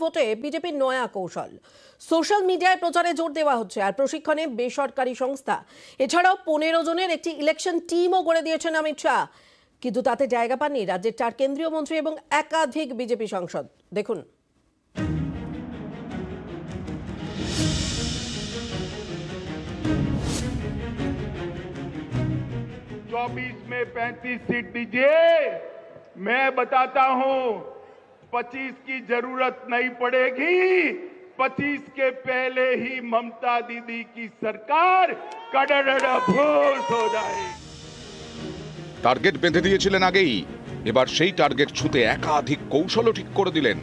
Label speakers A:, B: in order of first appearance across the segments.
A: ভোটে বিজেপির নয়া কৌশল। সোশ্যাল মিডিয়ায় প্রচারে জোর দেওয়া হচ্ছে আর প্রশিক্ষণে বেসরকারি সংস্থা। এছাড়াও 15 জনের একটি ইলেকশন টিমও গড়ে দিয়েছেন অমিত শাহ। কিন্তু তাতে জায়গা পাননি রাজ্যের 4 কেন্দ্রীয় মন্ত্রী এবং একাধিক বিজেপি সাংসদ। দেখুন।
B: 24 में 35 सीट दीजिए, मैं बताता हूं 25 की जरूरत नहीं पड़ेगी। 25 के पहले ही ममता दीदी की सरकार कड़ड़भूस हो जाएगी।
C: টার্গেট বেঁধে দিয়েছিলেন আগেই, এবার সেই টার্গেট ছুঁতে একাধিক কৌশলও ঠিক করে দিলেন।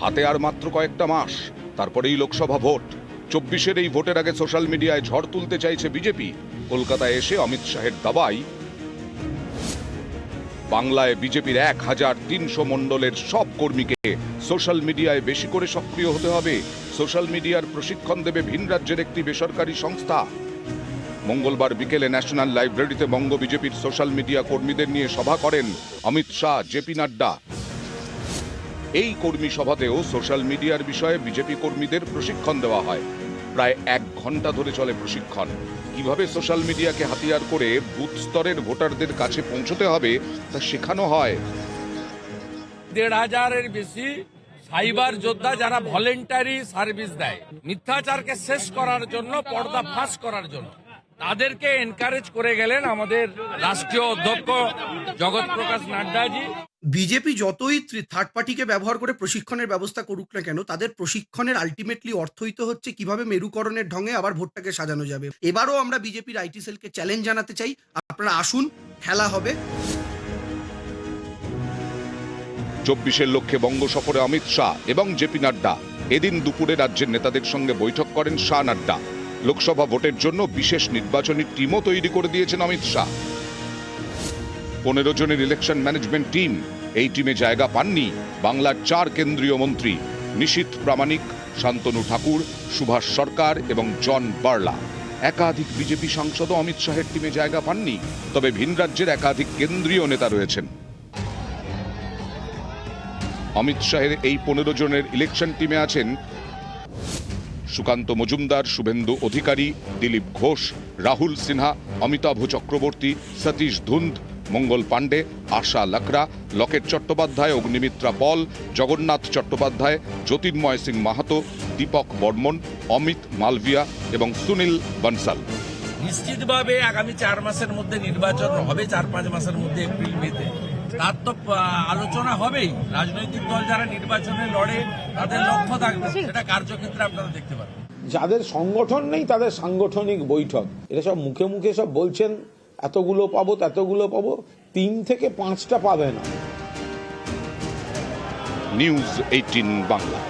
C: হাতে আর মাত্র কয়েকটা মাস, তারপরেই লোকসভা ভোট। 24-এর এই ভোটের আগে সোশ্যাল মিডিয়ায় ঝড় তুলতে চাইছে বিজেপি। কলকাতায় এসে অমিত শাহের দাবাই, বাংলায় বিজেপির 1300 মণ্ডলের সব কর্মীকে সোশ্যাল মিডিয়ায় বেশি করে সক্রিয় হতে হবে। সোশ্যাল মিডিয়ার প্রশিক্ষণ দেবে ভিন রাজ্যের একটি বেসরকারি সংস্থা। মঙ্গলবার বিকেলে ন্যাশনাল লাইব্রেরিতে বঙ্গ বিজেপির সোশ্যাল মিডিয়া কর্মীদের নিয়ে সভা করেন অমিত শাহ, জেপি নাড্ডা। এই কর্মী সভাতেও সোশ্যাল মিডিয়ার বিষয়ে বিজেপি কর্মীদের প্রশিক্ষণ দেওয়া হয়। প্রায় 1 ঘন্টা ধরে চলে প্রশিক্ষণ। কিভাবে সোশ্যাল মিডিয়াকে হাতিয়ার করে বুথ স্তরের ভোটারদের কাছে পৌঁছতে হবে তা শেখানো হয়।
D: 1,500-এর বেশি সাইবার যোদ্ধা যারা ভলেন্টারি সার্ভিস দেয় মিথ্যাচারকে শেষ করার জন্য, পর্দা ফাঁস করার জন্য, তাদেরকে এনকারেজ করে গেলেন আমাদের রাষ্ট্রীয় অধ্যক্ষ জগৎ প্রকাশ নাড্ডাজি।
E: বিজেপি যতই থার্ড পার্টিকে ব্যবহার করে প্রশিক্ষণের ব্যবস্থা করুক না কেন, তাদের প্রশিক্ষণের আলটিমেটলি অর্থই তো হচ্ছে কিভাবে মেরুকরণের ঢঙে আবার ভোটটাকে সাজানো যাবে। এবারও আমরা বিজেপির আইটি সেলকে চ্যালেঞ্জ জানাতে চাই, আপনারা আসুন, খেলা হবে।
C: 24-এর লক্ষ্যে বঙ্গ সফরে অমিত শাহ এবং জেপি নাড্ডা। এদিন দুপুরে রাজ্যের নেতাদের সঙ্গে বৈঠক করেন শাহ নাড্ডা। লোকসভা ভোটের জন্য বিশেষ নির্বাচনী টিমও তৈরি করে দিয়েছেন অমিত শাহ। 15 জনের ইলেকশন ম্যানেজমেন্ট টিম। এই টিমে জায়গা পাননি বাংলার 4 কেন্দ্রীয় মন্ত্রী নিশীথ প্রামাণিক, শান্তনু ঠাকুর, সুভাষ সরকার এবং জন বার্লা। একাধিক বিজেপি সাংসদও অমিত শাহের টিমে জায়গা পাননি, তবে ভিন রাজ্যের একাধিক কেন্দ্রীয় নেতা রয়েছেন। অমিত শাহের এই 15 জনের ইলেকশন টিমে আছেন সুকান্ত মজুমদার, শুভেন্দু অধিকারী, দিলীপ ঘোষ, রাহুল সিনহা, অমিতাভ চক্রবর্তী, সতীশ ধুন্দ, মঙ্গল পাণ্ডে, আশা লাকড়া, লকেট চট্টোপাধ্যায়, অগ্নিমিত্রা পল, জগন্নাথ চট্টোপাধ্যায়, জ্যোতির্ময় সিং মাহাতো, দীপক বর্মন, অমিত মালভিয়া এবং সুনীল বনসাল।
D: নিশ্চিতভাবে আগামী 4 মাসের মধ্যে নির্বাচন হবে, 4-5 মাসের মধ্যে এপ্রিল মেতে। তার তো আলোচনা হবেই। রাজনৈতিক দল যারা নির্বাচনে লড়ে তাদের লক্ষ্য থাকবে, সেটা কার্যক্ষেত্রে আপনারা দেখতে পাবেন।
F: যাদের সংগঠন নেই তাদের সাংগঠনিক বৈঠক, এটা সব মুখে মুখে সব বলছেন এতগুলো পাবো ততগুলো পাবো, 3 থেকে 5টা পাবে না।
C: নিউজ 18 বাংলা।